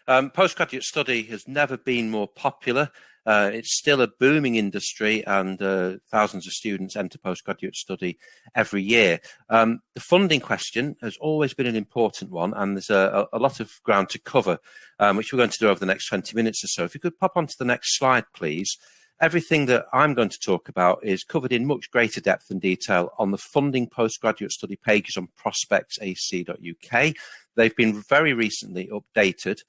Postgraduate study has never been more popular. It's still a booming industry, and thousands of students enter postgraduate study every year. The funding question has always been an important one, and there's a lot of ground to cover, which we're going to do over the next 20 minutes or so. If you could pop onto the next slide, please. Everything that I'm going to talk about is covered in much greater depth and detail on the funding postgraduate study pages on prospects.ac.uk. They've been very recently updated,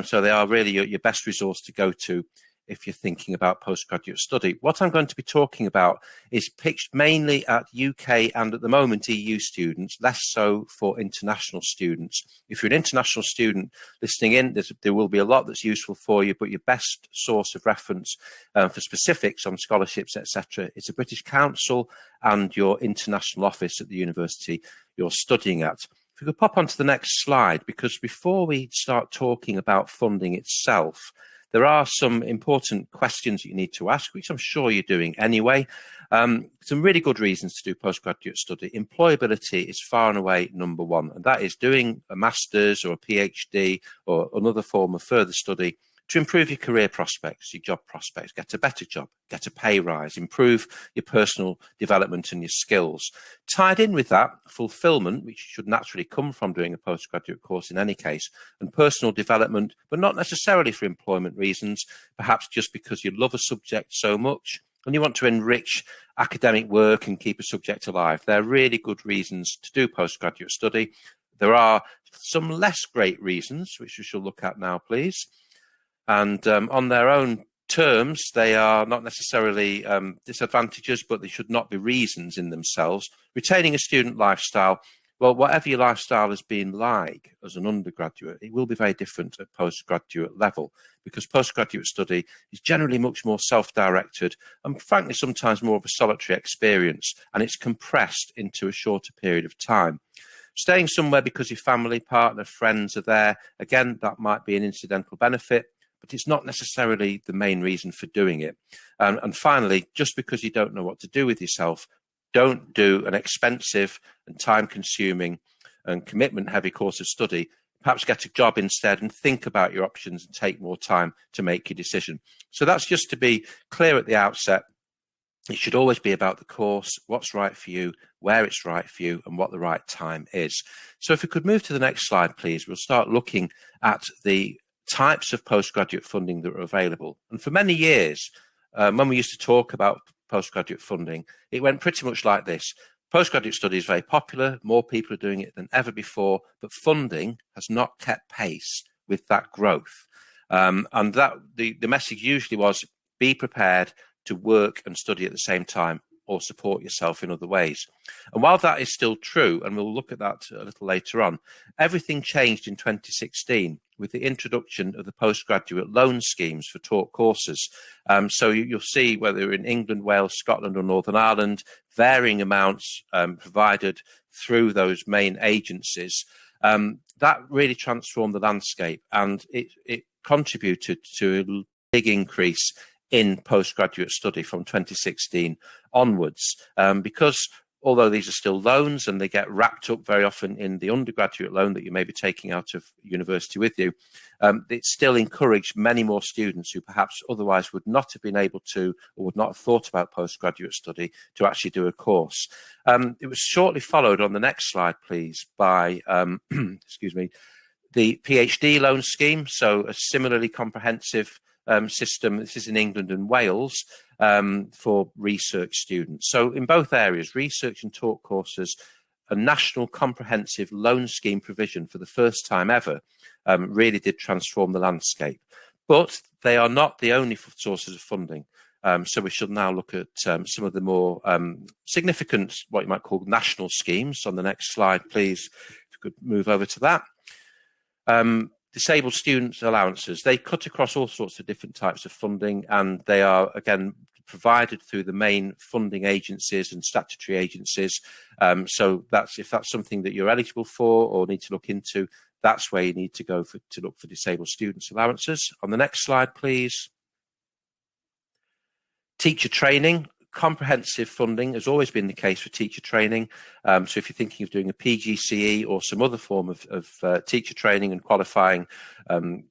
so they are really your best resource to go to if you're thinking about postgraduate study. What I'm going to be talking about is pitched mainly at UK and at the moment EU students, less so for international students. If you're an international student listening in, there will be a lot that's useful for you, but your best source of reference for specifics on scholarships, etc., is the British Council and your international office at the university you're studying at. If we could pop onto the next slide, because before we start talking about funding itself, there are some important questions you need to ask, which I'm sure you're doing anyway. Some really good reasons to do postgraduate study. Employability is far and away number one, and that is doing a master's or a PhD or another form of further study to improve your career prospects, your job prospects, get a better job, get a pay rise, improve your personal development and your skills. Tied in with that, fulfillment, which should naturally come from doing a postgraduate course in any case, and personal development, but not necessarily for employment reasons, perhaps just because you love a subject so much and you want to enrich academic work and keep a subject alive. They're really good reasons to do postgraduate study. There are some less great reasons, which we shall look at now, please. And on their own terms, they are not necessarily disadvantages, but they should not be reasons in themselves. Retaining a student lifestyle, well, whatever your lifestyle has been like as an undergraduate, it will be very different at postgraduate level, because postgraduate study is generally much more self-directed and frankly sometimes more of a solitary experience, and it's compressed into a shorter period of time. Staying somewhere because your family, partner, friends are there, again, that might be an incidental benefit, but it's not necessarily the main reason for doing it. And finally, just because you don't know what to do with yourself, don't do an expensive and time-consuming and commitment-heavy course of study. Perhaps get a job instead and think about your options and take more time to make your decision. So that's just to be clear at the outset. It should always be about the course, what's right for you, where it's right for you, and what the right time is. So if we could move to the next slide, please, we'll start looking at the types of postgraduate funding that are available. And for many years, when we used to talk about postgraduate funding, it went pretty much like this. Postgraduate study is very popular, more people are doing it than ever before, but funding has not kept pace with that growth. And that the message usually was, be prepared to work and study at the same time, or support yourself in other ways. And while that is still true, and we'll look at that a little later on, everything changed in 2016 with the introduction of the postgraduate loan schemes for taught courses. So you'll see, whether in England, Wales, Scotland or Northern Ireland, varying amounts provided through those main agencies. That really transformed the landscape, and it contributed to a big increase in postgraduate study from 2016 onwards, because although these are still loans and they get wrapped up very often in the undergraduate loan that you may be taking out of university with you, it still encouraged many more students who perhaps otherwise would not have been able to, or would not have thought about postgraduate study, to actually do a course. It was shortly followed on the next slide, please, by, excuse me, the PhD loan scheme. So a similarly comprehensive system. This is in England and Wales for research students. So in both areas, research and taught courses, a national comprehensive loan scheme provision for the first time ever really did transform the landscape. But they are not the only sources of funding. So we should now look at some of the more significant, what you might call national schemes. On the next slide, please, if you could move over to that. Disabled students allowances, they cut across all sorts of different types of funding, and they are, again, provided through the main funding agencies and statutory agencies. So if that's something that you're eligible for or need to look into, that's where you need to go to look for disabled students allowances. On the next slide, please. Teacher training, Comprehensive funding has always been the case for teacher training. So if you're thinking of doing a PGCE or some other form of teacher training and qualifying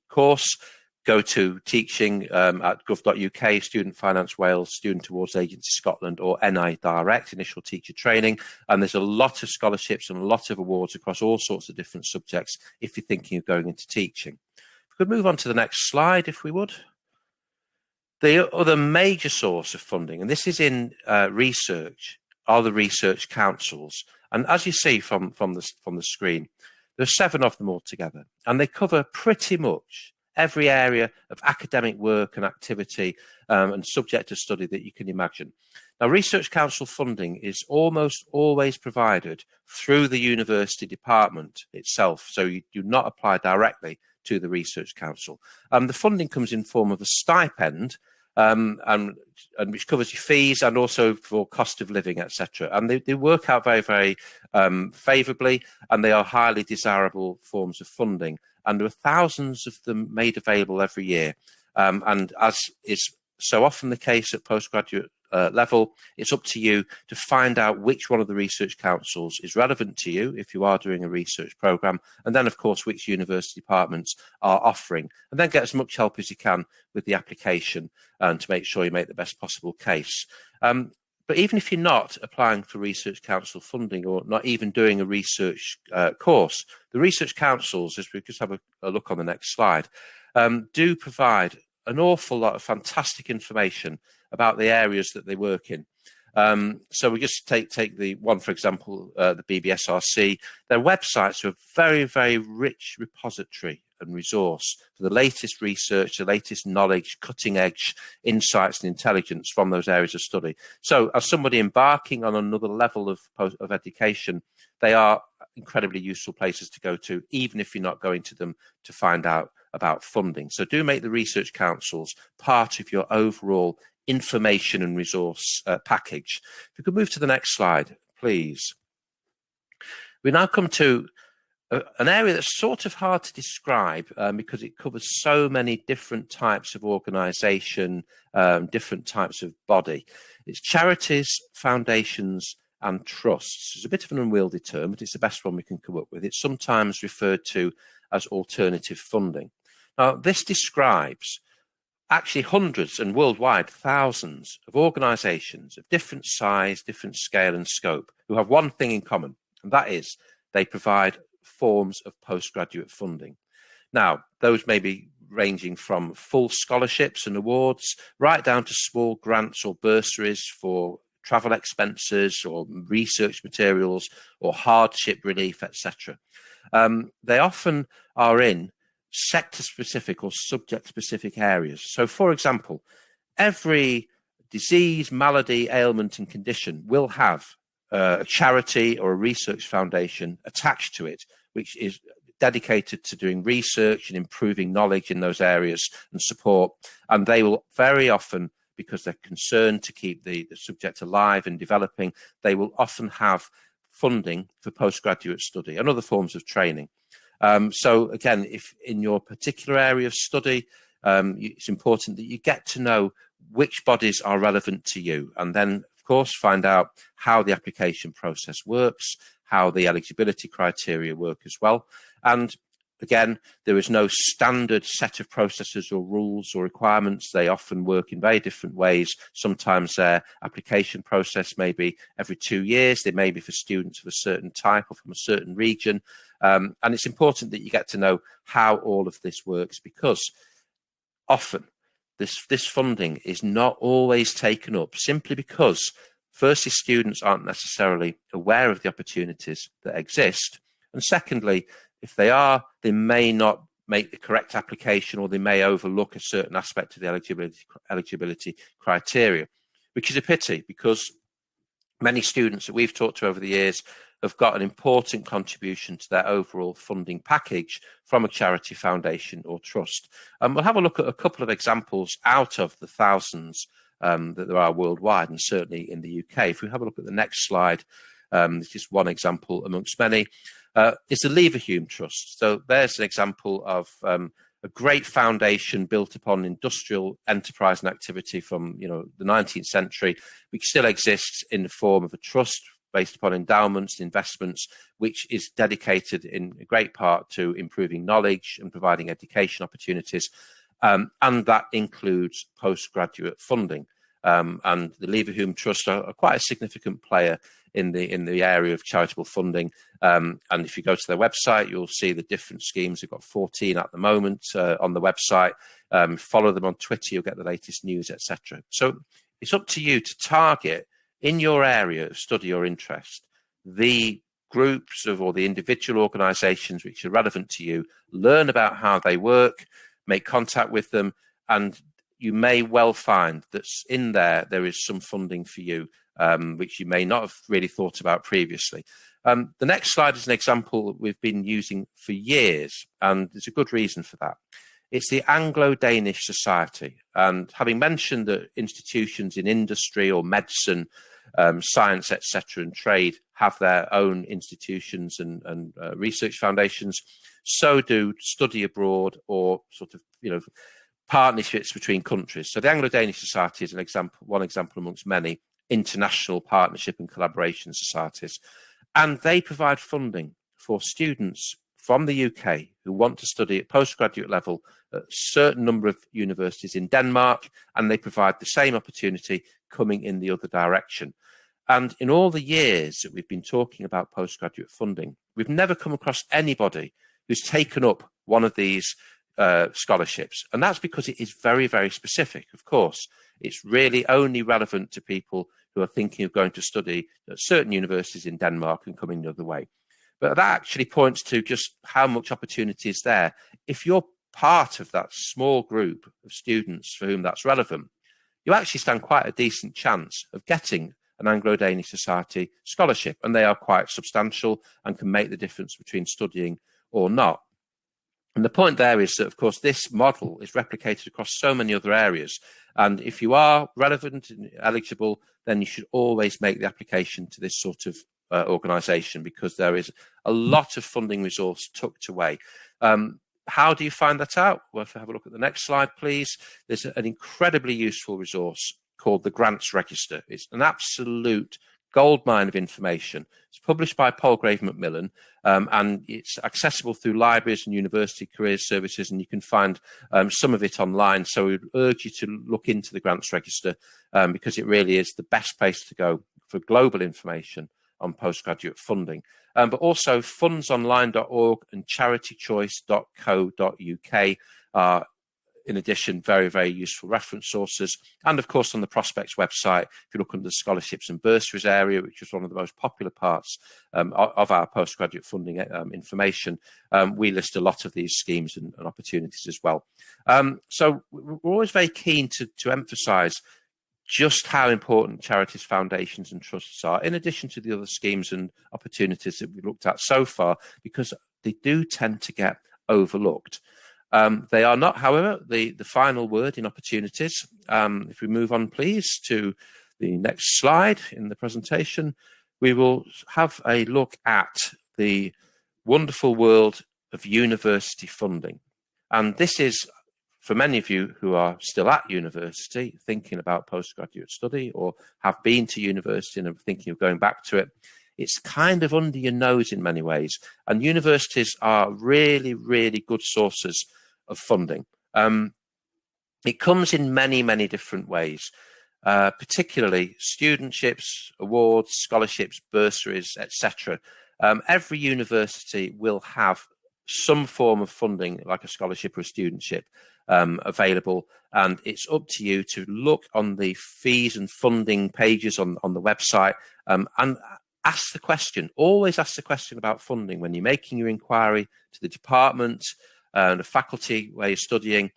course, go to teaching at gov.uk, Student Finance Wales, Student Awards Agency Scotland, or NI Direct, Initial Teacher Training. And there's a lot of scholarships and a lot of awards across all sorts of different subjects if you're thinking of going into teaching. If we could move on to the next slide, if we would. The other major source of funding, and this is in research, are the research councils. And as you see from the screen, there are 7 of them altogether, and they cover pretty much every area of academic work and activity and subject of study that you can imagine. Now, Research Council funding is almost always provided through the university department itself, so you do not apply directly to the Research Council. The funding comes in form of a stipend, and which covers your fees and also for cost of living, etc. And they work out very, very favourably, and they are highly desirable forms of funding. And there are thousands of them made available every year. And as is so often the case at postgraduate level, it's up to you to find out which one of the research councils is relevant to you if you are doing a research programme, and then of course which university departments are offering, and then get as much help as you can with the application and to make sure you make the best possible case. But even if you're not applying for Research Council funding or not even doing a research course, the research councils, as we just have a look on the next slide, do provide an awful lot of fantastic information about the areas that they work in. So we just take the one, for example, the BBSRC. Their websites are a very, very rich repository and resource for the latest research, the latest knowledge, cutting edge insights and intelligence from those areas of study. So as somebody embarking on another level of education, they are incredibly useful places to go to, even if you're not going to them to find out about funding. So do make the research councils part of your overall information and resource package. If we could move to the next slide, please. We now come to an area that's sort of hard to describe because it covers so many different types of organisation, different types of body. It's charities, foundations and trusts. It's a bit of an unwieldy term, but it's the best one we can come up with. It's sometimes referred to as alternative funding. Now, this describes actually hundreds and worldwide thousands of organisations of different size, different scale and scope who have one thing in common, and that is they provide forms of postgraduate funding. Now, those may be ranging from full scholarships and awards right down to small grants or bursaries for travel expenses or research materials or hardship relief, etc. They often are in sector-specific or subject-specific areas. So, for example, every disease, malady, ailment and condition will have a charity or a research foundation attached to it, which is dedicated to doing research and improving knowledge in those areas and support. And they will very often, because they're concerned to keep the subject alive and developing, they will often have funding for postgraduate study and other forms of training. So again, if in your particular area of study, it's important that you get to know which bodies are relevant to you, and then of course find out how the application process works, how the eligibility criteria work as well. And again, there is no standard set of processes or rules or requirements. They often work in very different ways. Sometimes their application process may be every 2 years. They may be for students of a certain type or from a certain region. And it's important that you get to know how all of this works, because often this funding is not always taken up simply because, firstly, students aren't necessarily aware of the opportunities that exist. And secondly, if they are, they may not make the correct application, or they may overlook a certain aspect of the eligibility criteria, which is a pity, because many students that we've talked to over the years have got an important contribution to their overall funding package from a charity, foundation or trust. We'll have a look at a couple of examples out of the thousands that there are worldwide, and certainly in the UK. If we have a look at the next slide, this is one example amongst many. Is the Leverhulme Trust. So there's an example of a great foundation built upon industrial enterprise and activity from the 19th century, which still exists in the form of a trust based upon endowments, investments, which is dedicated in a great part to improving knowledge and providing education opportunities. And that includes postgraduate funding. And the Leverhulme Trust are quite a significant player in the area of charitable funding. And if you go to their website, you'll see the different schemes. They've got 14 at the moment on the website. Follow them on Twitter, you'll get the latest news, etc. So it's up to you to target in your area of study or interest the groups or the individual organisations which are relevant to you, learn about how they work, make contact with them, and you may well find that in there is some funding for you, which you may not have really thought about previously. The next slide is an example that we've been using for years, and there's a good reason for that. It's the Anglo-Danish Society. And having mentioned that institutions in industry or medicine, science, etc., and trade have their own institutions and research foundations, so do study abroad or sort of, partnerships between countries. So the Anglo-Danish Society is one example amongst many international partnership and collaboration societies. And they provide funding for students from the UK who want to study at postgraduate level at a certain number of universities in Denmark, and they provide the same opportunity coming in the other direction. And in all the years that we've been talking about postgraduate funding, we've never come across anybody who's taken up one of these scholarships. And that's because it is very, very specific. Of course, it's really only relevant to people who are thinking of going to study at certain universities in Denmark and coming the other way. But that actually points to just how much opportunity is there. If you're part of that small group of students for whom that's relevant, you actually stand quite a decent chance of getting an Anglo-Danish Society scholarship, and they are quite substantial and can make the difference between studying or not. And the point there is that, of course, this model is replicated across so many other areas. And if you are relevant and eligible, then you should always make the application to this sort of organisation, because there is a lot of funding resource tucked away. How do you find that out? Well, if we have a look at the next slide, please. There's an incredibly useful resource called the Grants Register. It's an absolute goldmine of information. It's published by Palgrave Macmillan, and it's accessible through libraries and university careers services, and you can find some of it online. So we would urge you to look into the Grants Register, because it really is the best place to go for global information on postgraduate funding. But also fundsonline.org and charitychoice.co.uk are, in addition, very, very useful reference sources. And of course, on the Prospects website, if you look under the scholarships and bursaries area, which is one of the most popular parts of our postgraduate funding information, we list a lot of these schemes and opportunities as well. So we're always very keen to emphasise just how important charities, foundations and trusts are, in addition to the other schemes and opportunities that we've looked at so far, because they do tend to get overlooked. They are not, however, the final word in opportunities. If we move on, please, to the next slide in the presentation, we will have a look at the wonderful world of university funding. And this is, for many of you who are still at university, thinking about postgraduate study, or have been to university and are thinking of going back to it, it's kind of under your nose in many ways. And universities are really, really good sources of funding. It comes in many, many different ways, particularly studentships, awards, scholarships, bursaries, etc. Every university will have some form of funding, like a scholarship or a studentship, available, and it's up to you to look on the fees and funding pages on the website, and ask the question. Always ask the question about funding when you're making your inquiry to the department and the faculty where you're studying.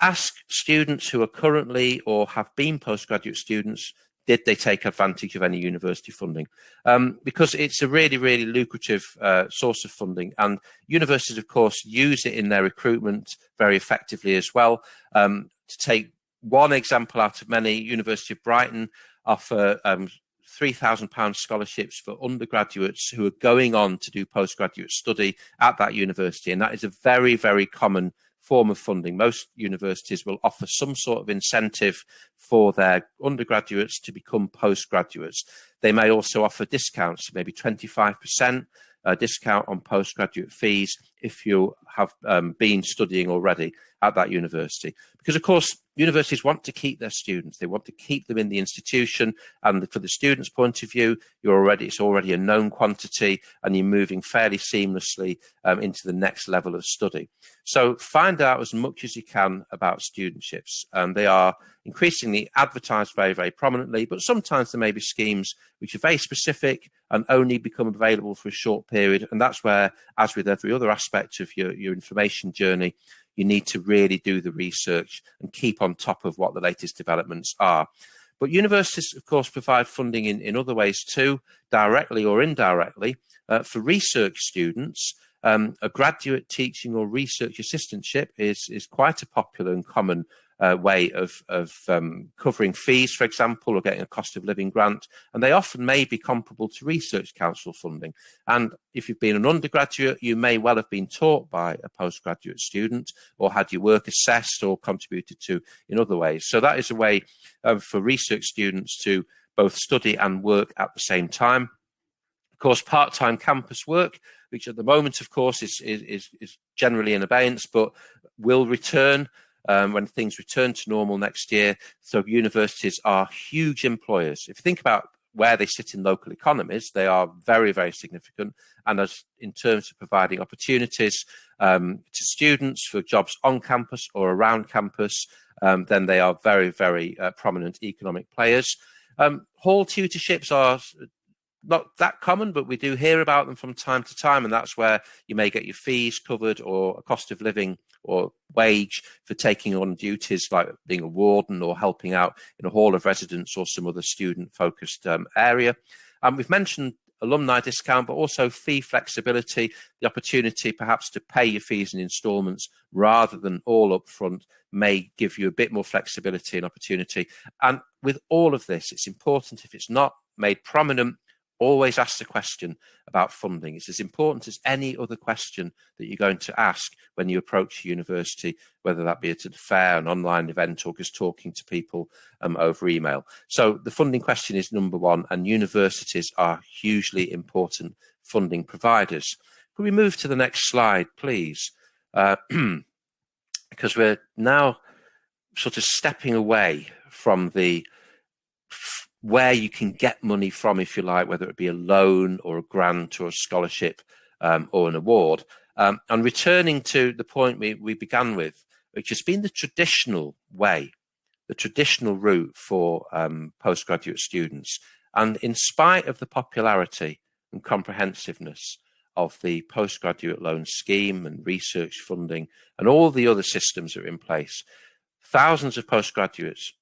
Ask students who are currently or have been postgraduate students, did they take advantage of any university funding? Because it's a really, really lucrative source of funding, and universities, of course, use it in their recruitment very effectively as well. To take one example out of many, University of Brighton offer £3,000 scholarships for undergraduates who are going on to do postgraduate study at that university, and that is a very, very common form of funding. Most universities will offer some sort of incentive for their undergraduates to become postgraduates. They may also offer discounts, maybe 25% discount on postgraduate fees if you have been studying already at that university. Because of course, universities want to keep their students. They want to keep them in the institution, and for the student's point of view, it's already a known quantity, and you're moving fairly seamlessly into the next level of study. So find out as much as you can about studentships. They are increasingly advertised very, very prominently, but sometimes there may be schemes which are very specific and only become available for a short period. And that's where, as with every other aspect of your information journey, you need to really do the research and keep on top of what the latest developments are. But universities, of course, provide funding in other ways too, directly or indirectly. For research students, a graduate teaching or research assistantship is quite a popular and common way of covering fees, for example, or getting a cost of living grant. And they often may be comparable to research council funding. And if you've been an undergraduate, you may well have been taught by a postgraduate student or had your work assessed or contributed to in other ways. So that is a way for research students to both study and work at the same time. Of course, part-time campus work, which at the moment, of course, is generally in abeyance, but will return when things return to normal next year. So universities are huge employers. If you think about where they sit in local economies, they are very, very significant. And as in terms of providing opportunities to students for jobs on campus or around campus, then they are very, very prominent economic players. Hall tutorships are not that common, but we do hear about them from time to time, and that's where you may get your fees covered or a cost of living or wage for taking on duties like being a warden or helping out in a hall of residence or some other student-focused area. We've mentioned alumni discount, but also fee flexibility, the opportunity perhaps to pay your fees in instalments rather than all up front may give you a bit more flexibility and opportunity. And with all of this, it's important, if it's not made prominent, always ask the question about funding. It's as important as any other question that you're going to ask when you approach a university, whether that be at a fair, an online event, or just talking to people over email. So the funding question is number one, and universities are hugely important funding providers. Could we move to the next slide, please? Because we're now sort of stepping away from the where you can get money from, if you like, whether it be a loan or a grant or a scholarship or an award. And returning to the point we began with, which has been the traditional way, the traditional route for postgraduate students. And in spite of the popularity and comprehensiveness of the postgraduate loan scheme and research funding and all the other systems that are in place, thousands of postgraduates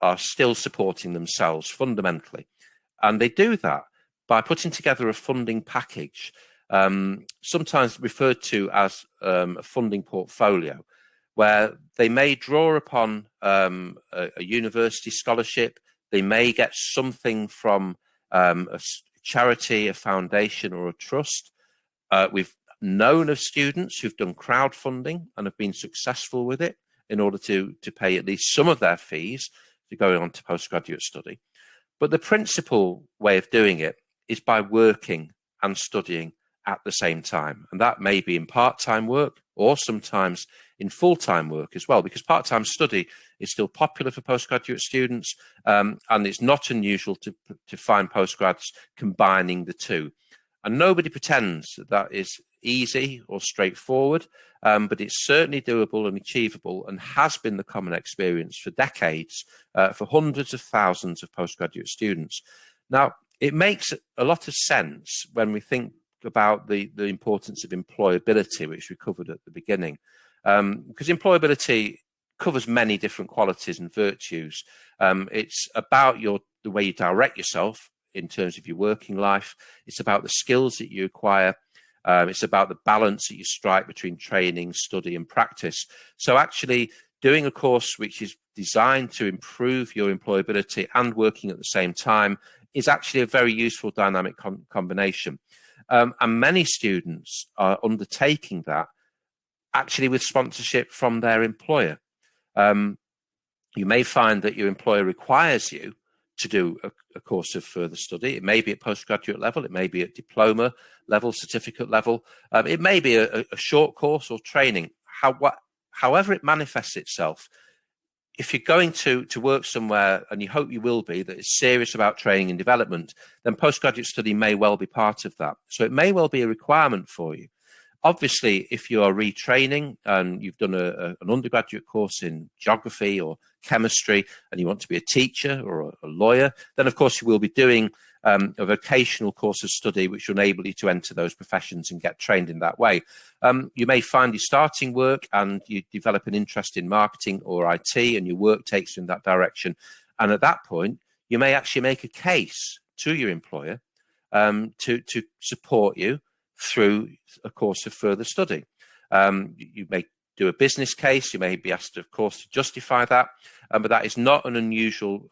are still supporting themselves fundamentally. And they do that by putting together a funding package, sometimes referred to as a funding portfolio, where they may draw upon a university scholarship, they may get something from a charity, a foundation, or a trust. We've known of students who've done crowdfunding and have been successful with it in order to pay at least some of their fees to going on to postgraduate study. But the principal way of doing it is by working and studying at the same time. And that may be in part-time work or sometimes in full-time work as well, because part-time study is still popular for postgraduate students, and it's not unusual to find postgrads combining the two. And nobody pretends that is easy or straightforward, but it's certainly doable and achievable, and has been the common experience for decades for hundreds of thousands of postgraduate students. Now, it makes a lot of sense when we think about the importance of employability, which we covered at the beginning, because employability covers many different qualities and virtues. It's about the way you direct yourself in terms of your working life. It's about the skills that you acquire. It's about the balance that you strike between training, study, and practice. So actually doing a course which is designed to improve your employability and working at the same time is actually a very useful dynamic combination. And many students are undertaking that actually with sponsorship from their employer. You may find that your employer requires you to do a course of further study. It may be at postgraduate level, it may be at diploma level, certificate level, it may be a short course or training. However it manifests itself, if you're going to work somewhere, and you hope you will be, that is serious about training and development, then postgraduate study may well be part of that. So it may well be a requirement for you. Obviously, if you are retraining and you've done an undergraduate course in geography or chemistry and you want to be a teacher or a lawyer, then of course you will be doing a vocational course of study which will enable you to enter those professions and get trained in that way. You may find you starting work and you develop an interest in marketing or IT and your work takes you in that direction. And at that point, you may actually make a case to your employer to support you through a course of further study. You may do a business case, you may be asked, of course, to justify that, but that is not an unusual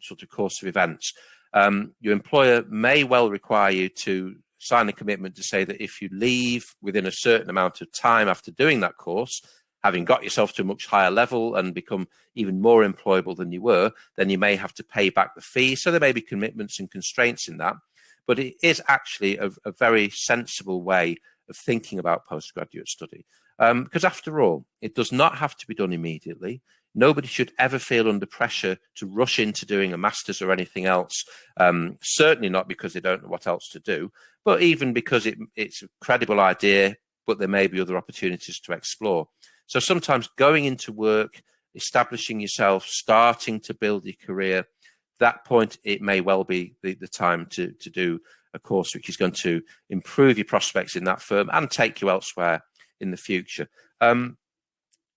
sort of course of events. Your employer may well require you to sign a commitment to say that if you leave within a certain amount of time after doing that course, having got yourself to a much higher level and become even more employable than you were, then you may have to pay back the fee. So there may be commitments and constraints in that. But it is actually a very sensible way of thinking about postgraduate study. Because after all, it does not have to be done immediately. Nobody should ever feel under pressure to rush into doing a master's or anything else. Certainly not because they don't know what else to do, but even because it's a credible idea, but there may be other opportunities to explore. So sometimes going into work, establishing yourself, starting to build your career, that point, it may well be the time to do a course which is going to improve your prospects in that firm and take you elsewhere in the future.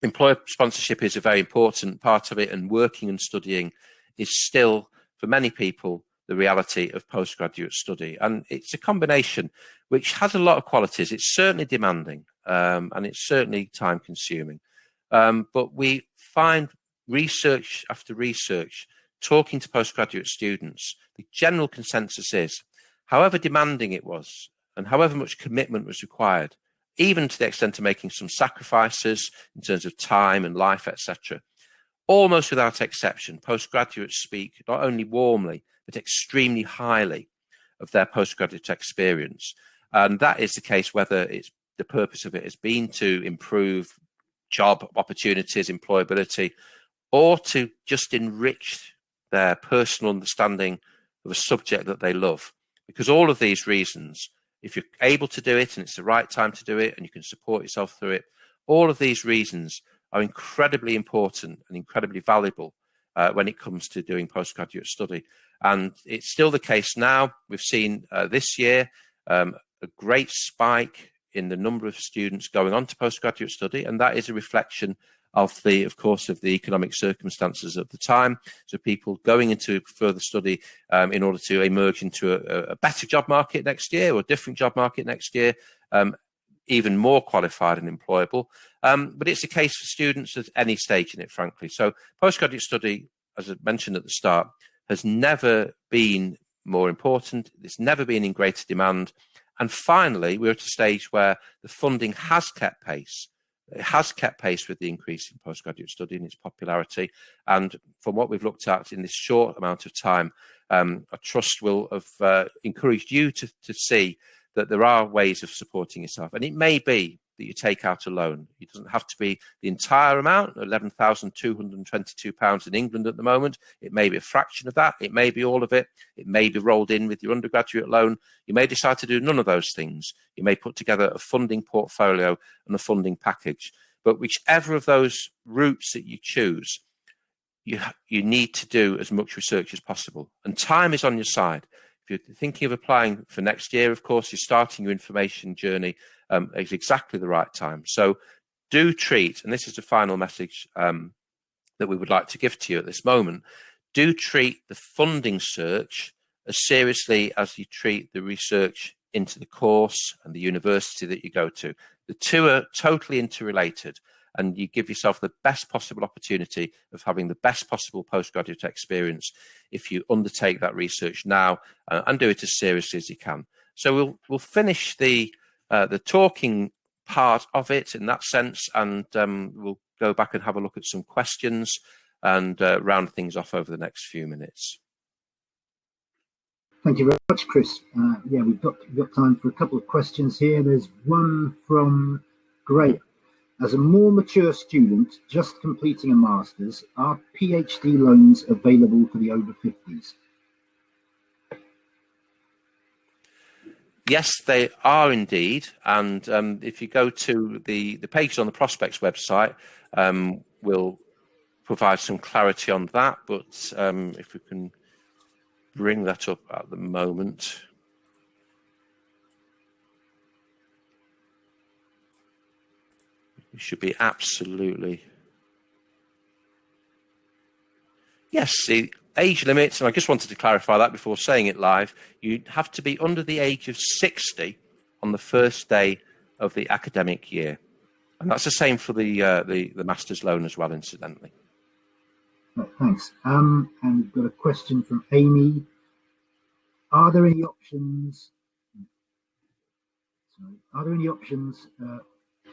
Employer sponsorship is a very important part of it, and working and studying is still, for many people, the reality of postgraduate study. And it's a combination which has a lot of qualities. It's certainly demanding and it's certainly time consuming. But we find research after research, talking to postgraduate students, the general consensus is, however demanding it was and however much commitment was required, even to the extent of making some sacrifices in terms of time and life, etc., almost without exception, postgraduates speak not only warmly, but extremely highly of their postgraduate experience. And that is the case whether it's the purpose of it has been to improve job opportunities, employability, or to just enrich their personal understanding of a subject that they love. Because all of these reasons, if you're able to do it and it's the right time to do it and you can support yourself through it, all of these reasons are incredibly important and incredibly valuable when it comes to doing postgraduate study. And it's still the case now. We've seen this year a great spike in the number of students going on to postgraduate study, and that is a reflection of the economic circumstances of the time. So people going into further study in order to emerge into a better job market next year or a different job market next year, even more qualified and employable. But it's the case for students at any stage in it, frankly. So postgraduate study, as I mentioned at the start, has never been more important. It's never been in greater demand. And finally, we're at a stage where the funding has kept pace. It has kept pace with the increase in postgraduate study and its popularity. And from what we've looked at in this short amount of time, I trust will have encouraged you to see that there are ways of supporting yourself. And it may be that you take out a loan. It doesn't have to be the entire amount, £11,222 in England at the moment. It may be a fraction of that. It may be all of it. It may be rolled in with your undergraduate loan. You may decide to do none of those things. You may put together a funding portfolio and a funding package. But whichever of those routes that you choose, you need to do as much research as possible. And time is on your side. If you're thinking of applying for next year, of course, you're starting your information journey is exactly the right time. So do treat, and this is the final message that we would like to give to you at this moment, do treat the funding search as seriously as you treat the research into the course and the university that you go to. The two are totally interrelated, and you give yourself the best possible opportunity of having the best possible postgraduate experience if you undertake that research now and do it as seriously as you can. So we'll finish the talking part of it in that sense, and we'll go back and have a look at some questions and round things off over the next few minutes. Thank you very much, Chris. Yeah, we've got time for a couple of questions here. There's one from Graham. As a more mature student just completing a master's, are PhD loans available for the over 50s? Yes, they are indeed. And if you go to the page on the Prospects website, we'll provide some clarity on that. But if we can bring that up at the moment. It should be absolutely. Yes, the age limits, and I just wanted to clarify that before saying it live, you have to be under the age of 60 on the first day of the academic year. And that's the same for the master's loan as well, incidentally. Thanks. And we've got a question from Amy. Are there any options?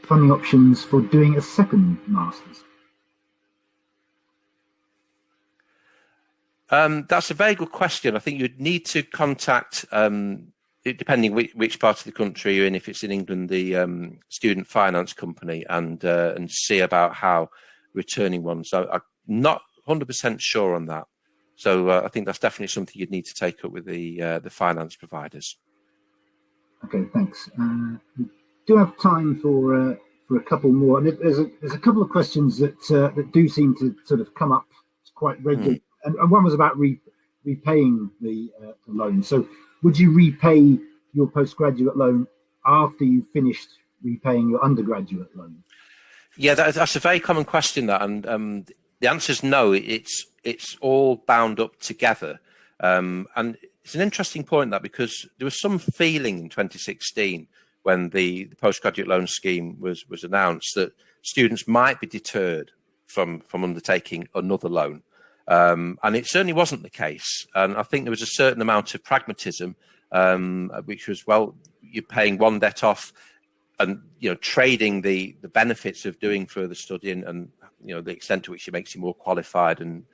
Funding options for doing a second master's? That's a very good question. I think you'd need to contact, depending which part of the country you're in, if it's in England, the student finance company, and see about how returning one. So I'm not 100% sure on that. So I think that's definitely something you'd need to take up with the finance providers. Okay, thanks. We do have time for a couple more, and there's a couple of questions that do seem to sort of come up quite regularly. And one was about repaying the loan. So would you repay your postgraduate loan after you finished repaying your undergraduate loan? Yeah, that's a very common question, that, and the answer is no. It's all bound up together, and it's an interesting point, that, because there was some feeling in 2016 when the postgraduate loan scheme was announced that students might be deterred from undertaking another loan. And it certainly wasn't the case. And I think there was a certain amount of pragmatism, which was, well, you're paying one debt off, and trading the benefits of doing further study and the extent to which it makes you more qualified and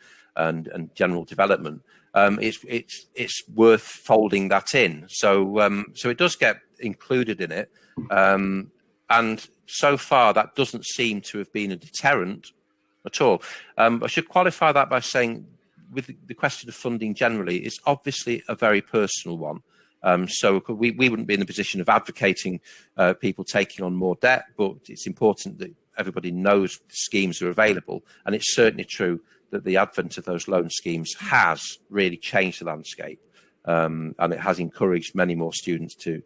general development. It's worth folding that in. So it does get included in it, and so far that doesn't seem to have been a deterrent at all. I should qualify that by saying, with the question of funding generally, it's obviously a very personal one. So we wouldn't be in the position of advocating people taking on more debt, but it's important that everybody knows the schemes are available. And it's certainly true that the advent of those loan schemes has really changed the landscape, and it has encouraged many more students to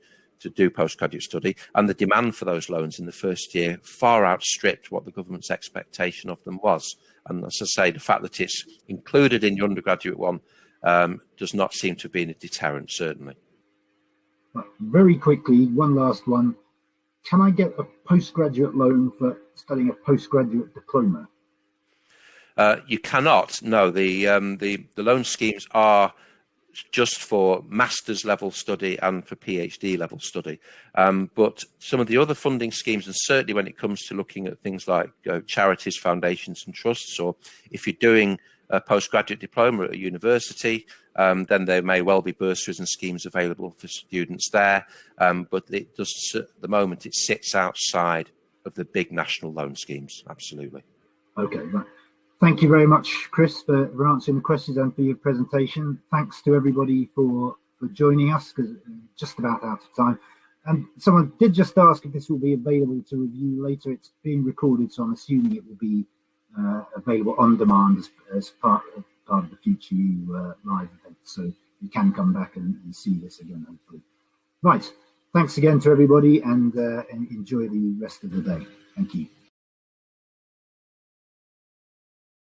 do postgraduate study, and the demand for those loans in the first year far outstripped what the government's expectation of them was. And as I say, the fact that it's included in your undergraduate one does not seem to have been a deterrent, certainly. Very quickly, one last one. Can I get a postgraduate loan for studying a postgraduate diploma? You cannot. No, the loan schemes are just for master's level study and for PhD level study. But some of the other funding schemes, and certainly when it comes to looking at things like charities, foundations and trusts, or if you're doing a postgraduate diploma at a university, then there may well be bursaries and schemes available for students there. But it does, at the moment, it sits outside of the big national loan schemes. Absolutely. Okay, right. Thank you very much, Chris, for answering the questions and for your presentation. Thanks to everybody for joining us, because just about out of time. And someone did just ask if this will be available to review later. It's being recorded, so I'm assuming it will be available on demand as part of the Future You live event. So you can come back and see this again, hopefully. Right. Thanks again to everybody, and enjoy the rest of the day. Thank you.